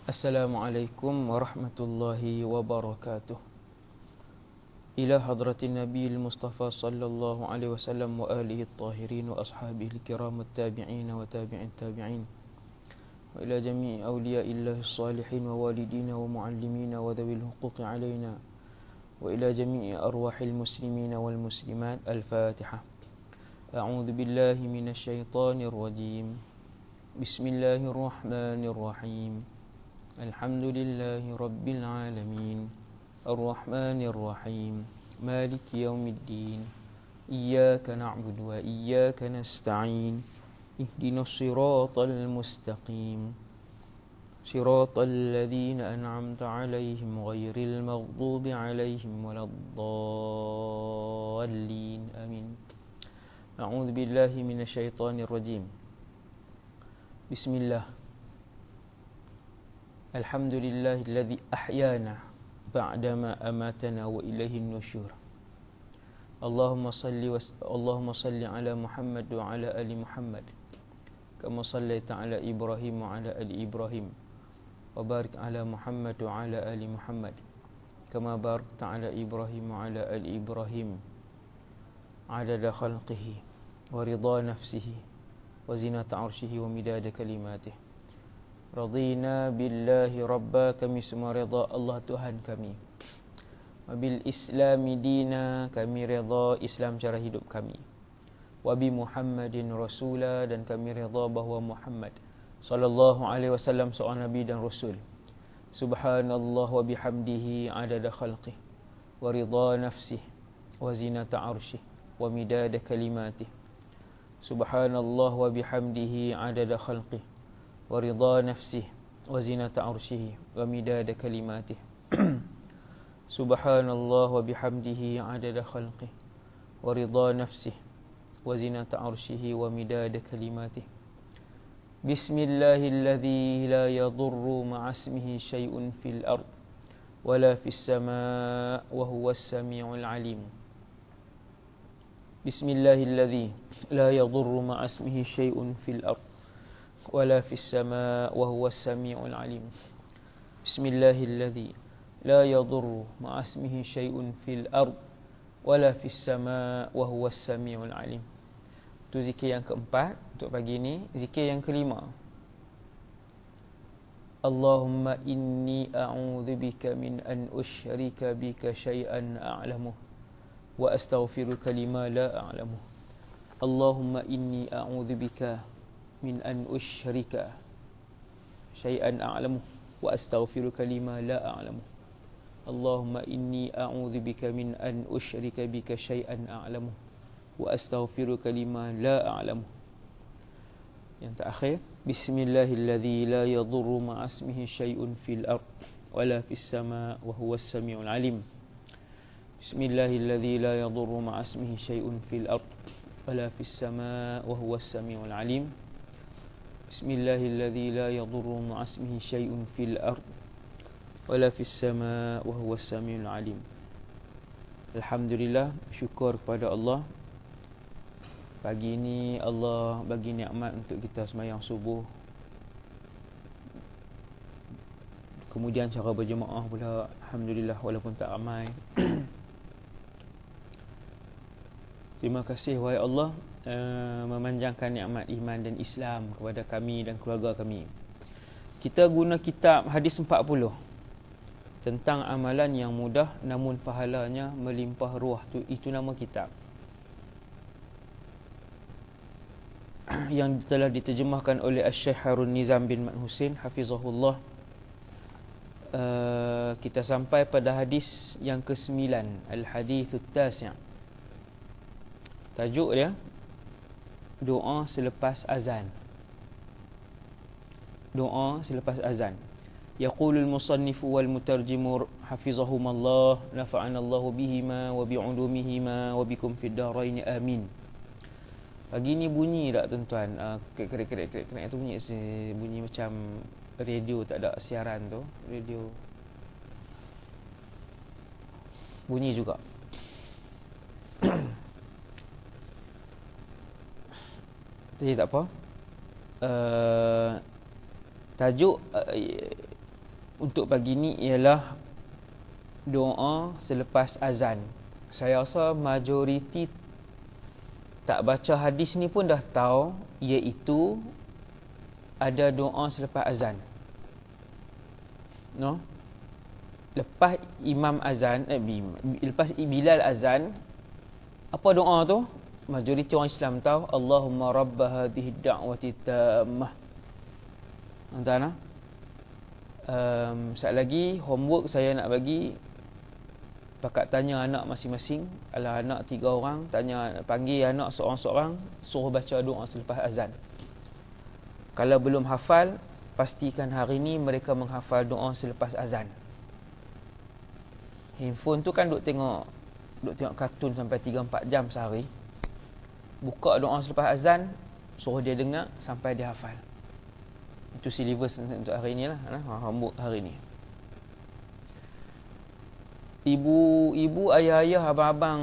Assalamualaikum warahmatullahi wabarakatuh. Ila hadratin Nabi al-Mustafa sallallahu alaihi wasallam wa alihi at-tahirin wa ashabihi al-kiram at-tabi'in wa tabi'in tabi'in. Wa ila jami'i awliya'illahi as-salihin wa walidina wa muallimina wa dhawil huquqi alaina. Wa ila jami'i arwahil muslimina wal muslimat. Al-Fatihah. A'udzu billahi minasy syaithanir rajim. Bismillahirrahmanirrahim. Alhamdulillahi Rabbil Alamin. Ar-Rahmanir Rahim. Maliki Yawmiddin. Iyyaka na'budu wa iyyaka nasta'in. Ihdinas siratal mustaqim. Siratal ladzina an'amta 'alaihim ghairil maghdubi 'alaihim waladdallin. Amin. A'udzu billahi minasy syaithanir rajim. Bismillah. Alhamdulillahilladzi ahyana ba'dama amatana wa ilaihin nusyur. Allahumma salli ala Muhammad wa ala ali Muhammad kama sallaita ala Ibrahim wa ala ali Ibrahim wa barik ala Muhammad wa ala ali Muhammad kama barakta ala Ibrahim wa ala ali Ibrahim adada khalqihi wa ridha nafsihi wa zinata 'arsyihi wa midada kalimatihi. Radina billahi rabba, kami semua redha Allah Tuhan kami. Wabil islami dina, kami redha Islam cara hidup kami. Wabi Muhammadin rasula, dan kami redha bahawa Muhammad sallallahu alaihi wasallam seorang nabi dan rasul. Subhanallah wa bihamdihi adada khalqih wa ridha nafsih wa zinata arshih wa midada kalimatih. Subhanallah wa bihamdihi adada khalqih wa ridha nafsihi wa zinata arsyihi wa midada kalimatihi. Subhanallah wa bihamdihi adada khalqihi wa ridha nafsihi wa zinata arsyihi wa midada kalimatihi. Bismillahilladzi la yadurru ma'a ismihi syai'un fil ard wala fis samaa wa huwas samiul alim. Bismillahilladzi la yadurru ma'a ismihi syai'un fil ard wala fis samaa wa huwas samiul alim. Bismillahilladzi la yadurru ma'a ismihi syai'un fil ard wala fis samaa wa huwas samiul alim. Itu zikir yang keempat untuk pagi ini. Zikir yang kelima, Allahumma inni a'udzubika min an usyrika bika syai'an a'lamu wa astaghfiruka lima la a'lamu. Allahumma inni a'udzubika min an usyrika syai'an a'lamu wa astaghfiruka lima la a'lamu. Allahumma inni a'udzubika min an usyrika bika syai'an a'lamu wa astaghfiruka lima la a'lamu. Yang terakhir, bismillahilladzi la yadurru ma'a ismihi syai'un fil ard wala fis samaa wa huwas samiul alim. Bismillahilladzi la yadurru ma'a ismihi syai'un fil ard wala fis samaa wa huwas samiul alim. Bismillahilladzi la yadurru ma'a ismihi syai'un fil ard wala fis samaa wa huwas samiul alim. Alhamdulillah, syukur kepada Allah. Pagi ini Allah bagi nikmat untuk kita sembahyang subuh. Kemudian cara berjemaah pula, alhamdulillah, walaupun tak ramai. Terima kasih wahai Allah memanjangkan nikmat iman dan Islam kepada kami dan keluarga kami. Kita guna kitab hadis 40 tentang amalan yang mudah namun pahalanya melimpah ruah. Itu nama kitab yang telah diterjemahkan oleh Syekh Harun Nizam bin Mat Husin hafizahullah. Kita sampai pada hadis yang ke-9, Al-Hadithut Tasi'. Tajuk dia doa selepas azan. Doa selepas azan. Yaqulul musannifu wal mutarjimu hafizahumallah nafa'anallahu bihima wa bi'ulumihima wa bikum fid darain amin. Pagi ni bunyi tak tuan-tuan? Kerek-kerek tu bunyi macam radio tak ada siaran tu. Radio bunyi juga. Jadi tak apa. Tajuk untuk pagi ni ialah doa selepas azan. Saya rasa majoriti tak baca hadis ni pun dah tahu, iaitu ada doa selepas azan. No? Lepas imam azan, lepas Bilal azan, apa doa tu? Majoriti orang Islam tahu, Allahumma rabba hadhihi da'wati tammah. Entah. Sekali lagi homework saya nak bagi, pakat tanya anak masing-masing. Kalau anak 3 orang, panggil anak seorang-seorang, suruh baca doa selepas azan. Kalau belum hafal, pastikan hari ni mereka menghafal doa selepas azan. Handphone tu kan duk tengok kartun sampai 3-4 jam sehari. Buka doa selepas azan, suruh dia dengar sampai dia hafal. Itu silibus untuk hari ni lah, homework hari ni. Ibu, ayah-ayah, abang-abang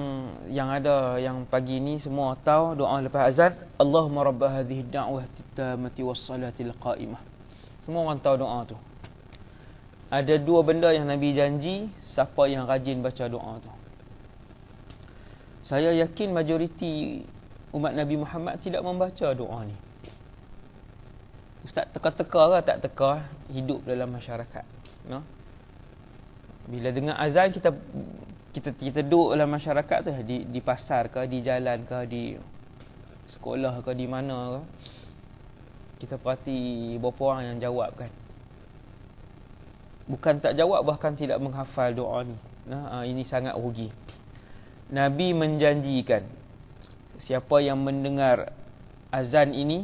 yang ada yang pagi ni semua tahu doa lepas azan, Allahumma rabba hadhihi da'wati tammati wassalatil qa'imah. Semua orang tahu doa tu. Ada 2 benda yang Nabi janji siapa yang rajin baca doa tu. Saya yakin majoriti umat Nabi Muhammad tidak membaca doa ni. Ustaz teka-teka ke tak teka hidup dalam masyarakat, no? Bila dengar azan, kita duduk dalam masyarakat tu, di pasar ke, di jalan ke, di sekolah ke, di mana ke, kita perhati berapa orang yang jawab kan. Bukan tak jawab, bahkan tidak menghafal doa ni. Ini sangat rugi. Nabi menjanjikan siapa yang mendengar azan ini,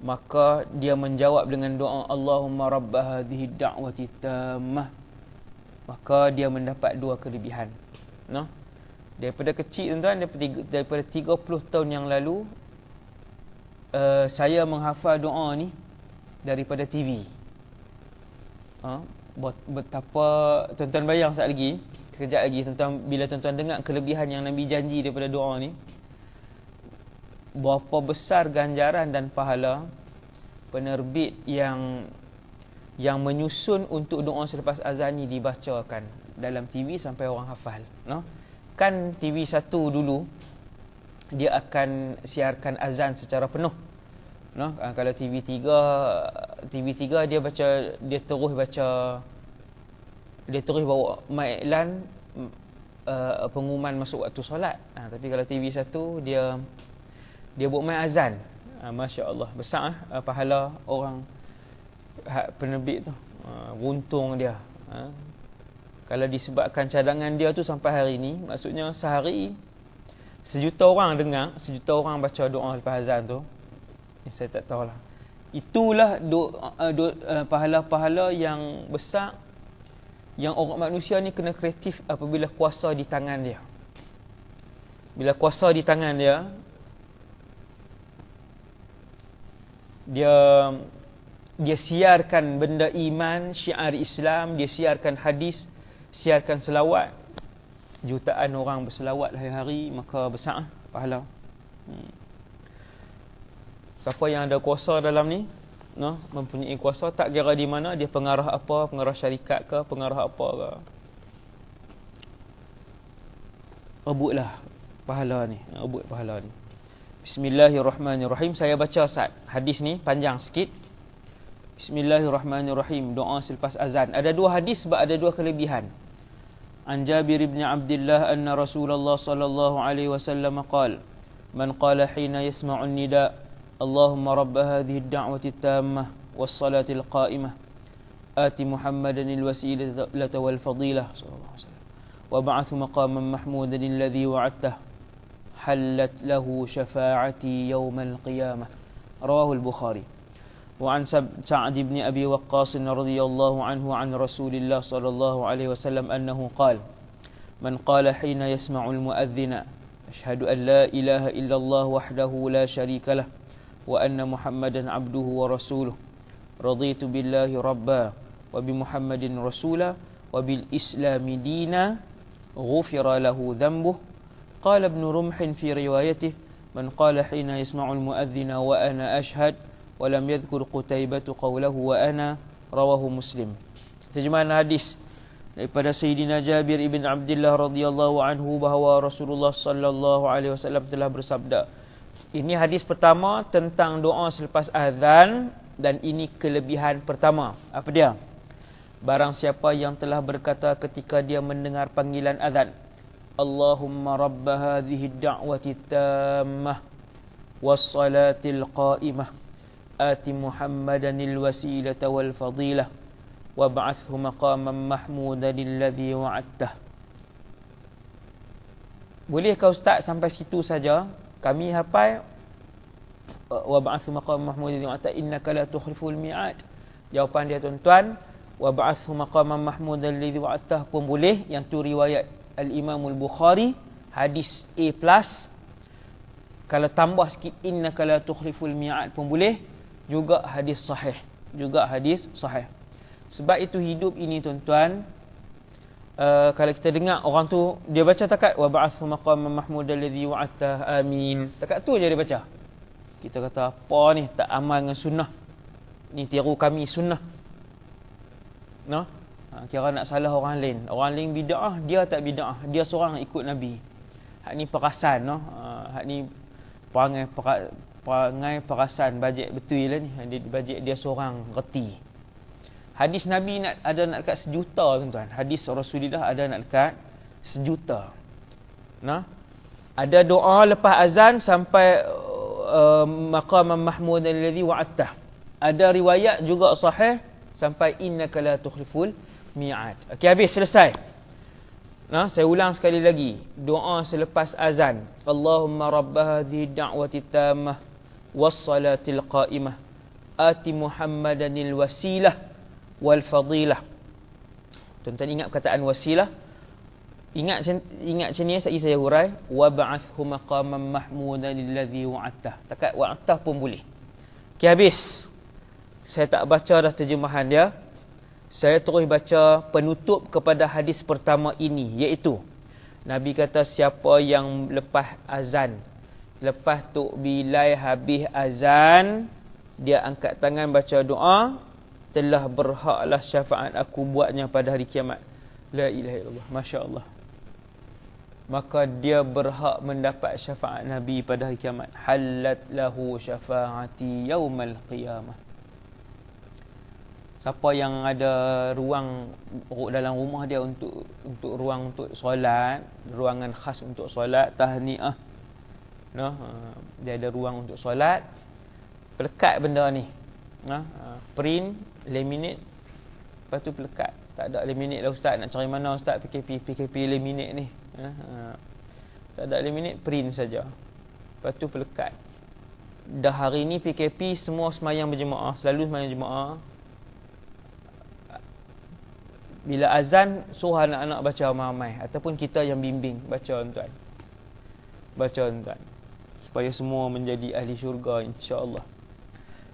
maka dia menjawab dengan doa Allahumma rabba hadhihi da'wati tammah, maka dia mendapat 2 kelebihan. No? Daripada kecil tuan-tuan, daripada 30 tahun yang lalu, saya menghafal doa ni daripada TV. Betapa tuan-tuan bayang sekejap lagi tuan-tuan, bila tuan-tuan dengar kelebihan yang Nabi janji daripada doa ni, berapa besar ganjaran dan pahala penerbit yang menyusun untuk doa selepas azan ni dibacakan dalam TV sampai orang hafal, no? Kan TV 1 dulu dia akan siarkan azan secara penuh, no? Kalau TV 3 dia terus bawa iklan pengumuman masuk waktu solat. Tapi kalau TV 1 dia buat main azan. Masya-Allah, besar pahala orang penerbit tu. Untung dia. Kalau disebabkan cadangan dia tu sampai hari ni, maksudnya sehari 1,000,000 orang dengar, 1,000,000 orang baca doa lepas azan tu. Saya tak tahulah. Itulah pahala-pahala yang besar yang orang manusia ni kena kreatif apabila kuasa di tangan dia. Bila kuasa di tangan dia, dia siarkan benda iman, syiar Islam, dia siarkan hadis, siarkan selawat. Jutaan orang berselawat hari-hari, maka besar pahala. Siapa yang ada kuasa dalam ni, no, mempunyai kuasa, tak kira di mana dia, pengarah apa, pengarah syarikat ke, pengarah apa ke, rebutlah pahala ni, rebut pahala ni. Bismillahirrahmanirrahim. Saya baca hadis ni panjang sikit. Bismillahirrahmanirrahim. Doa selepas azan. Ada 2 hadis sebab ada 2 kelebihan. An Jabir bin Abdullah anna Rasulullah sallallahu alaihi wasallam qala, man qala hina yasma'un nida, Allahumma rabb hadhihi ad-da'wati at-tammah was-salati al-qa'imah, ati Muhammadan al-wasilata wal-fadilah sallallahu alaihi wasallam, wa ba'ath maqaman mahmudan alladhi wa'adtahu, halat lahu syafa'ati yawmal qiyamah. Rawahu al-Bukhari. Wa an Sa'd ibn Abi Waqqas radhiyallahu anhu an Rasulillah sallallahu alaihi wasallam annahu qala, man qala hina yasma'u al-mu'adhdhina ashhadu an la ilaha illallah wahdahu la sharika lah wa anna Muhammadan abduhu wa rasuluh, raditu billahi rabba wa bi Muhammadin rasula wa bil islami dina, ghufira lahu dhanbuhu. Qala Ibn Rumh fi riwayatih, man qala hina yasma'u al-mu'adhdhina wa ana ashhad wa lam yadhkur Qutaybah qawlahu wa ana Rawahu Muslim. Terjemahan hadis daripada Sayyidina Jabir ibn Abdullah radhiyallahu anhu bahawa Rasulullah sallallahu alaihi wasallam telah bersabda. Ini hadis pertama tentang doa selepas azan, dan ini kelebihan pertama. Apa dia? Barang siapa yang telah berkata ketika dia mendengar panggilan azan, Allahumma rabb hadhihi ad-da'wati tammah was-salatil qa'imah ati Muhammadanil wasilata wal fadilah wab'athhu maqaman mahmudan alladhi wa'adtah. Bolehkah ustaz sampai situ saja? Kami hafal wab'athhu maqaman mahmudan alladhi wa'adtah innaka la tukhliful mi'ad. Jawapan dia tuan-tuan, wab'athhu maqaman mahmudan alladhi wa'adtah pun boleh. Yang tu riwayat Al-Imam Al-Bukhari, hadis A+. Kalau tambah sikit innaka la tukhliful mi'ad pun boleh. Juga hadis sahih. Sebab itu hidup ini tuan-tuan, kalau kita dengar orang tu dia baca takat wa ba'athu maqaman mahmudan alladhi wa'adta amin, takat tu je dia baca, kita kata apa ni, tak amal dengan sunnah ni, tiru kami sunnah, no? Kira nak salah orang lain bid'ah, dia tak bid'ah, dia seorang ikut Nabi. Hak ni perasan, no? Hak ni perangai perasan, bajet betul lah ni, bajet dia seorang reti. Hadis Nabi ada nak dekat 1 juta tuan-tuan. Hadis Rasulullah ada nak dekat 1 juta. Nah, ada doa lepas azan sampai maqaman mahmudan alladhi wa'adtah. Ada riwayat juga sahih sampai innaka la tukhliful mi'ad. Okey, habis, selesai. Nah, saya ulang sekali lagi. Doa selepas azan. Allahumma rabb hadhihi ad-da'wati tammah was-salatil qa'imah ati Muhammadanil wasilah wal fadilah. Tuan-tuan ingat perkataan wasilah? Ingat macam ni, saya hurai. Wa ba'athhu maqaman mahmudan alladhi wa'adtah. Takat wa'adtah pun boleh. Okey, habis. Saya tak baca dah terjemahan dia. Saya terus baca penutup kepada hadis pertama ini, iaitu Nabi kata siapa yang lepas azan, lepas tu bilai habis azan, dia angkat tangan baca doa, telah berhaklah syafaat aku buatnya pada hari kiamat. La ilaha illallah, Masya Allah. Maka dia berhak mendapat syafaat Nabi pada hari kiamat. Halat lahu syafaati yaumal qiyamah. Siapa yang ada ruang dalam rumah dia untuk ruang untuk solat, ruangan khas untuk solat, tahniah, no? Dia ada ruang untuk solat, pelekat benda ni, print, laminate, lepas tu pelekat. Tak ada laminate lah ustaz, nak cari mana ustaz PKP laminate ni, tak ada laminate, print saja, lepas tu pelekat. Dah hari ni PKP semua semayang berjemaah, selalu semayang jemaah. Bila azan, suruh anak-anak baca ramai-ramai, ataupun kita yang bimbing baca tuan, supaya semua menjadi ahli syurga insya-Allah.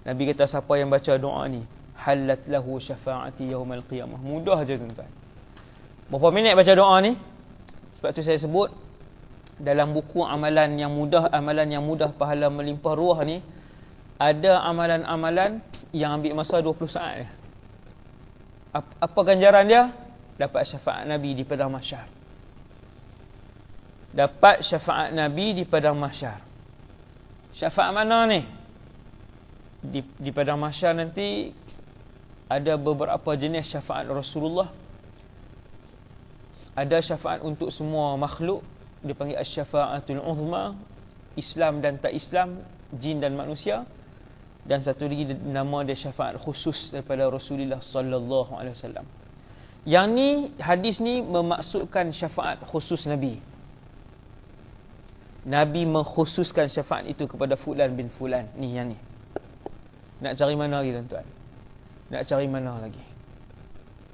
Nabi kata siapa yang baca doa ni, halat lahu syafaati yaumal qiyamah. Mudah je tuan-tuan. Berapa minit baca doa ni? Sebab tu saya sebut dalam buku amalan yang mudah pahala melimpah ruah ni, ada amalan-amalan yang ambil masa 20 saat je. Apa ganjaran dia? Dapat syafaat Nabi di padang mahsyar. Dapat syafaat Nabi di padang mahsyar. Syafaat mana ni? Di padang mahsyar nanti ada beberapa jenis syafaat Rasulullah. Ada syafaat untuk semua makhluk, dipanggil asy-syafa'atul uzma, Islam dan tak Islam, jin dan manusia. Dan satu lagi nama dia syafaat khusus daripada Rasulullah sallallahu alaihi wasallam. Yang ni, hadis ni memaksudkan syafaat khusus Nabi. Nabi mengkhususkan syafaat itu kepada fulan bin fulan. Ni yang ni. Nak cari mana lagi tuan-tuan? Nak cari mana lagi?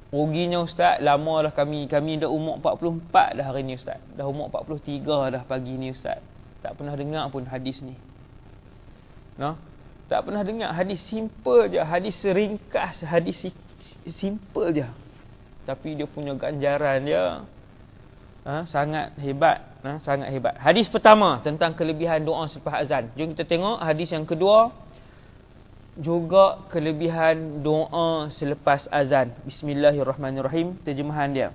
Ruginya ustaz, lama dah kami dah umur 44 dah hari ni ustaz. Dah umur 43 dah pagi ni ustaz. Tak pernah dengar pun hadis ni. No? Tak pernah dengar. Hadis simple je, hadis ringkas, hadis simple je. Tapi dia punya ganjaran dia sangat hebat, sangat hebat. Hadis pertama tentang kelebihan doa selepas azan. Jom kita tengok hadis yang kedua. juga kelebihan doa selepas azan. Bismillahirrahmanirrahim. Terjemahan dia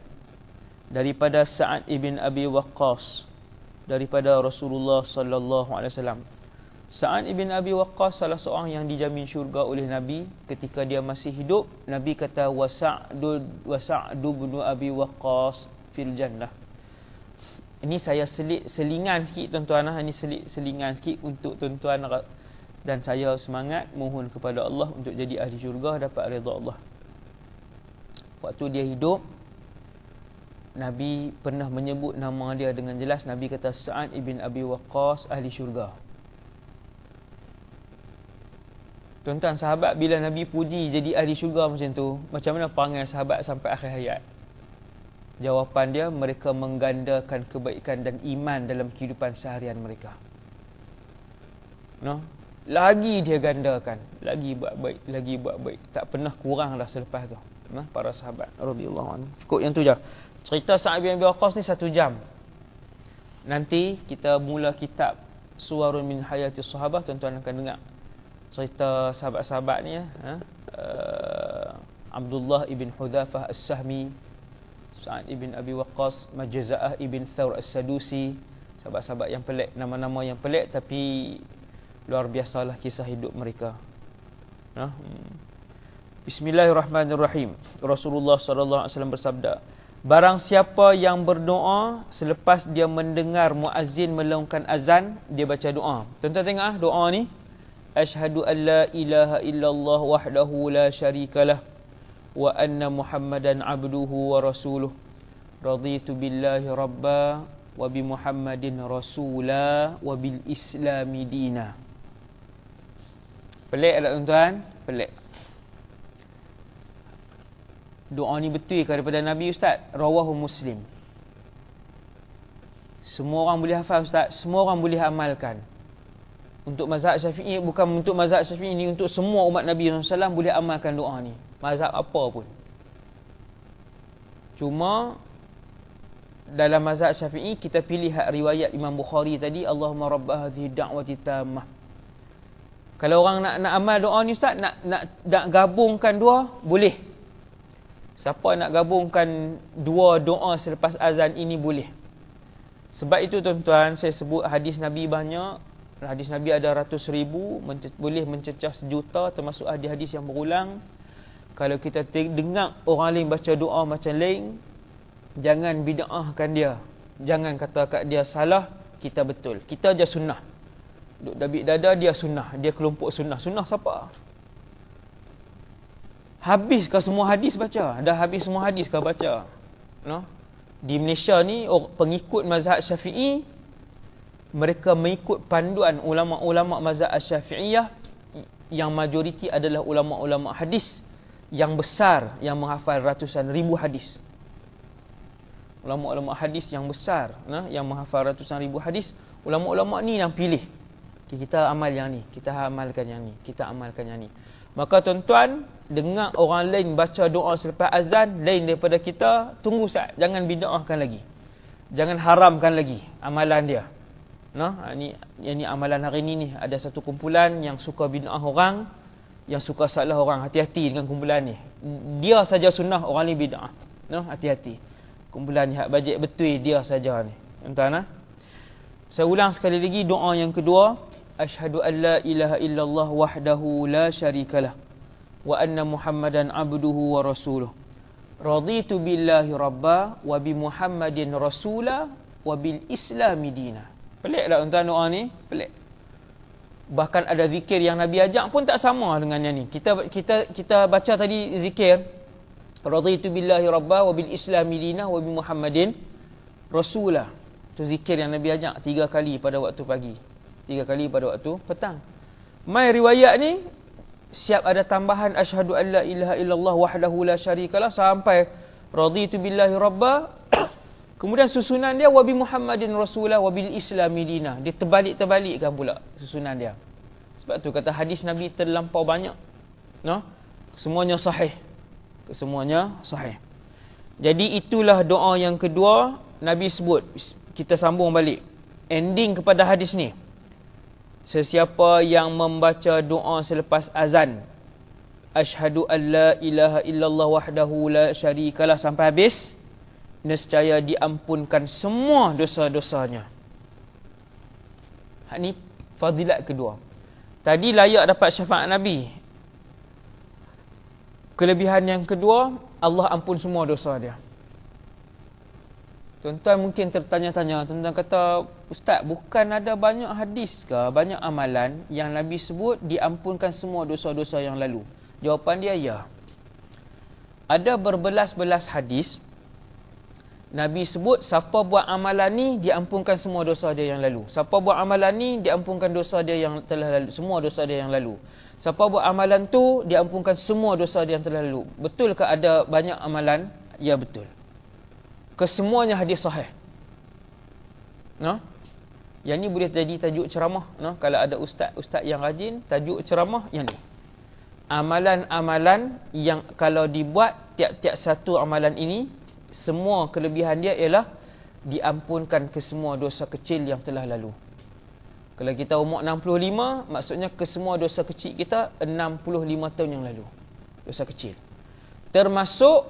daripada Sa'ad ibn Abi Waqqas, daripada Rasulullah sallallahu alaihi wasallam. Sa'ad ibn Abi Waqqas salah seorang yang dijamin syurga oleh Nabi ketika dia masih hidup. Nabi kata wa Sa'du bin Abi Waqqas fil jannah. Ini saya selingan sikit tuan-tuan, ini selingan sikit untuk tuan-tuan, dan saya semangat mohon kepada Allah untuk jadi ahli syurga, dapat redha Allah. Waktu dia hidup, Nabi pernah menyebut nama dia dengan jelas. Nabi kata Sa'ad ibn Abi Waqqas ahli syurga. Tuan-tuan, sahabat bila Nabi puji jadi ahli syurga macam tu, macam mana panggil sahabat sampai akhir hayat? Jawapan dia, mereka menggandakan kebaikan dan iman dalam kehidupan seharian mereka. Lagi dia gandakan, lagi buat baik, tak pernah kurang dah selepas tu. Para sahabat radhiyallahu anhu. Cukup yang tu je. Cerita Sa'ad bin Abi Waqqas ni 1 jam. Nanti kita mula kitab Suwarun min Hayati Sahabah, tuan-tuan akan dengar cerita sahabat-sahabat ni Abdullah ibn Hudzafah As-Sahmi, Sa'ad ibn Abi Waqqas, Majza'ah ibn Thawr As-Sadusi. Sahabat-sahabat yang pelik, nama-nama yang pelik, tapi luar biasalah kisah hidup mereka. Bismillahirrahmanirrahim. Rasulullah sallallahu alaihi wasallam bersabda, barang siapa yang berdoa selepas dia mendengar muazzin melaungkan azan, dia baca doa. Tuan-tuan tengok doa ni. Asyhadu an la ilaha illallah wahdahu la syarikalah wa anna Muhammadan abduhu wa rasuluh. Raditu billahi rabba wa bi Muhammadin rasula wa bil islami dina. Pelik tak tuan-tuan? Pelik. Doa ni betul daripada Nabi Ustaz. Rawahu Muslim. Semua orang boleh hafal Ustaz, semua orang boleh amalkan. Untuk mazhab Syafi'i, bukan untuk mazhab Syafi'i ni, untuk semua umat Nabi SAW boleh amalkan doa ni. Mazhab apa pun. Cuma dalam mazhab Syafi'i kita pilih riwayat Imam Bukhari tadi, Allahumma rabbah hadhihi da'wati tammah. Kalau orang nak amal doa ni Ustaz, nak gabungkan dua, boleh. Siapa nak gabungkan dua doa selepas azan ini, boleh. Sebab itu tuan-tuan, saya sebut hadis Nabi banyak. Hadis Nabi ada ratus ribu, boleh mencecah 1 juta, termasuk hadis-hadis yang berulang. Kalau kita dengar orang lain baca doa macam lain, jangan bid'ahkan dia. Jangan kata kat dia salah, kita betul. Kita je sunnah. Duk dabik dada, dia sunnah. Dia kelompok sunnah. Sunnah siapa? Habis ke semua hadis baca? Dah habis semua hadis ke baca? Di Malaysia ni, pengikut mazhab Syafi'i, mereka mengikut panduan ulama-ulama mazhab Syafi'iyah, yang majoriti adalah ulama-ulama hadis yang besar, yang menghafal ratusan ribu hadis. Ulama-ulama hadis yang besar, yang menghafal ratusan ribu hadis. Ulama-ulama ni yang pilih, kita amal yang ni, kita amalkan yang ni, kita amalkan yang ni. Maka tuan-tuan, dengar orang lain baca doa selepas azan lain daripada kita, tunggu saat, jangan bid'ahkan lagi, jangan haramkan lagi amalan dia. Ini amalan hari ni ada satu kumpulan yang suka bid'ah orang, yang suka salah orang. Hati-hati dengan kumpulan ni. Dia saja sunnah, orang ni bid'ah. Hati-hati. Kumpulan ni hak bajik betul, dia saja ni. Tuan-tuan, saya ulang sekali lagi doa yang kedua. Asyhadu an la ilaha illallah wahdahu la syarikalah wa anna Muhammadan abduhu wa rasuluh. Raditu billahi rabba wa bi Muhammadin rasula wa bil islami dina. Pelik tak tuan-tuan doa ni? Pelik. Bahkan ada zikir yang Nabi ajak pun tak sama dengan yang ni. Kita baca tadi zikir raditu billahi rabba wa bil islami dina wa bi Muhammadin rasula. Itu zikir yang Nabi ajak 3 kali pada waktu pagi, 3 kali pada waktu petang. Mai riwayat ni siap ada tambahan asyhadu an la ilaha illallah wahdahu la syarikalah sampai raditu billahi rabba. Kemudian susunan dia wabi Muhammadin rasulah wabil islami dina. Dia terbalik-terbalikkan pula susunan dia. Sebab tu kata hadis Nabi terlampau banyak. Semuanya sahih. Kesemuanya sahih. Jadi itulah doa yang kedua Nabi sebut. Kita sambung balik ending kepada hadis ni. sesiapa yang membaca doa selepas azan, asyhadu an la ilaha illallah wahdahu la syarikalah, sampai habis, nescaya diampunkan semua dosa-dosanya. Ini fadilat kedua. Tadi layak dapat syafaat Nabi. Kelebihan yang kedua, Allah ampun semua dosa dia. Tuan-tuan mungkin tertanya-tanya, tuan-tuan kata, Ustaz, bukan ada banyak hadis ke, banyak amalan yang Nabi sebut diampunkan semua dosa-dosa yang lalu? Jawapan dia, ya. Ada berbelas-belas hadis Nabi sebut siapa buat amalan ni diampunkan semua dosa dia yang lalu. Siapa buat amalan ni diampunkan dosa dia yang telah lalu, semua dosa dia yang lalu. Siapa buat amalan tu diampunkan semua dosa dia yang telah lalu. Betul ke ada banyak amalan? Ya, betul. Kesemuanya hadis sahih. No? Yang ni boleh jadi tajuk ceramah, no? Kalau ada ustaz yang rajin, tajuk ceramah yang ni. Amalan-amalan yang kalau dibuat tiap-tiap satu amalan ini, semua kelebihan dia ialah diampunkan ke semua dosa kecil yang telah lalu. Kalau kita umur 65, maksudnya ke semua dosa kecil kita 65 tahun yang lalu. Dosa kecil. Termasuk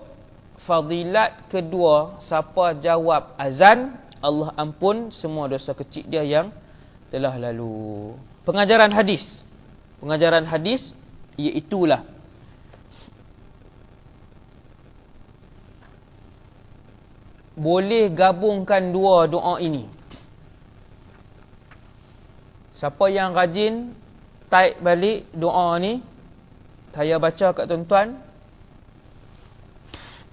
fadilat kedua, siapa jawab azan, Allah ampun semua dosa kecil dia yang telah lalu. Pengajaran hadis. Pengajaran hadis iaitulah boleh gabungkan dua doa ini. Siapa yang rajin type balik doa ni, saya baca kat tuan-tuan.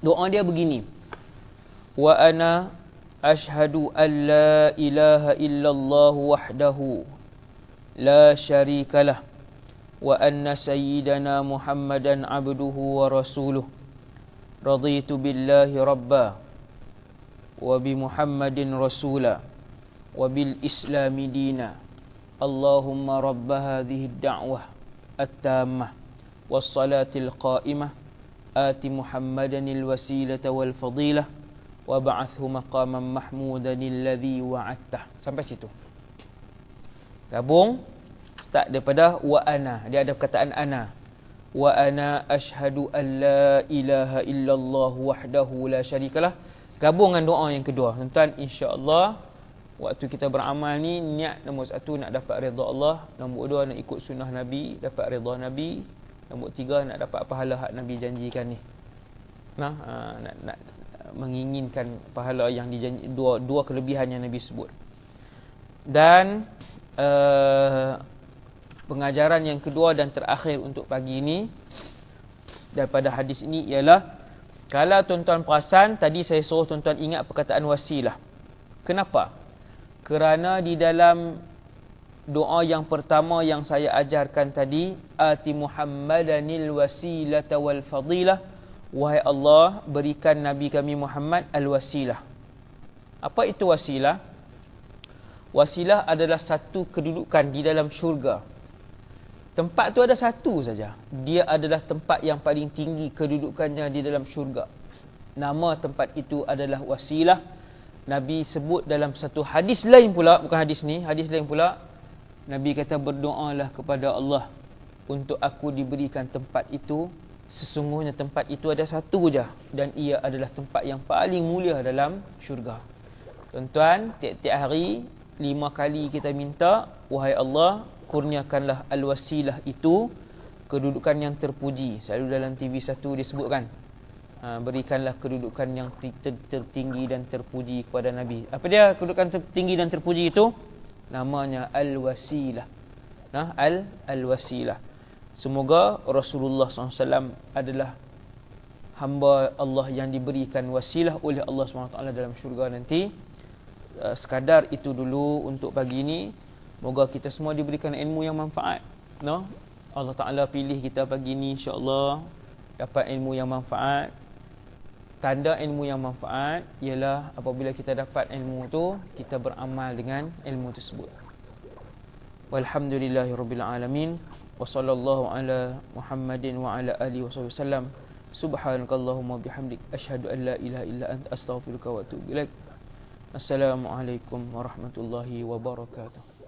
Doa dia begini. Wa ana ashhadu an la ilaha illallah wahdahu la syarikalah wa anna sayyidana Muhammadan abduhu wa rasuluh. Raditu billahi rabba wa bi Muhammadin rasula wa bil islami dina. Allahumma rabba hadhihi ad-da'wah at-tammah was salatil qa'imah ati Muhammadan al-wasilata wal fadilah wa ba'athhu maqaman mahmudan alladhi wa'adtah. Sampai situ. Gabung start daripada wa ana, dia ada perkataan ana. Wa ana ashhadu an la ilaha illallah wahdahu la syarikalah. Gabungan doa yang kedua. Tuan-tuan, insya-Allah waktu kita beramal ni, niat nombor 1 nak dapat redha Allah, nombor 2 nak ikut sunnah Nabi, dapat redha Nabi, nombor 3 nak dapat pahala hak Nabi janjikan ni. Nak menginginkan pahala yang dijanji, dua kelebihan yang Nabi sebut. Dan pengajaran yang kedua dan terakhir untuk pagi ini daripada hadis ini ialah, kalau tuan-tuan perasan, tadi saya suruh tuan-tuan ingat perkataan wasilah. Kenapa? Kerana di dalam doa yang pertama yang saya ajarkan tadi, ati Muhammadanil wasilata wal fadilah, wahai Allah, berikan Nabi kami Muhammad al-wasilah. Apa itu wasilah? Wasilah adalah satu kedudukan di dalam syurga. Tempat tu ada satu saja. Dia adalah tempat yang paling tinggi kedudukannya di dalam syurga. Nama tempat itu adalah wasilah. Nabi sebut dalam satu hadis lain pula, bukan hadis ni, hadis lain pula, Nabi kata, berdoalah kepada Allah untuk aku diberikan tempat itu. Sesungguhnya tempat itu ada satu saja, dan ia adalah tempat yang paling mulia dalam syurga. Tuan-tuan, tiap-tiap hari 5 kali kita minta, wahai Allah, kurniakanlah al-wasilah itu, kedudukan yang terpuji. Selalu dalam TV1 disebutkan, berikanlah kedudukan yang tertinggi dan terpuji kepada Nabi. Apa dia kedudukan tertinggi dan terpuji itu? Namanya al-wasilah. Al-wasilah. Semoga Rasulullah SAW adalah hamba Allah yang diberikan wasilah oleh Allah SWT dalam syurga nanti. Sekadar itu dulu untuk pagi ini. Moga kita semua diberikan ilmu yang manfaat. Allah Ta'ala pilih kita pagi ni, insya-Allah dapat ilmu yang manfaat. Tanda ilmu yang manfaat ialah apabila kita dapat ilmu tu, kita beramal dengan ilmu tersebut. Walhamdulillahirabbil alamin. Wa sallallahu ala Muhammadin wa ala alihi wasallam. Subhanakallahumma bihamdik, asyhadu an la ilaha illa anta, astaghfiruka wa atubu ilaik. Assalamualaikum warahmatullahi wabarakatuh.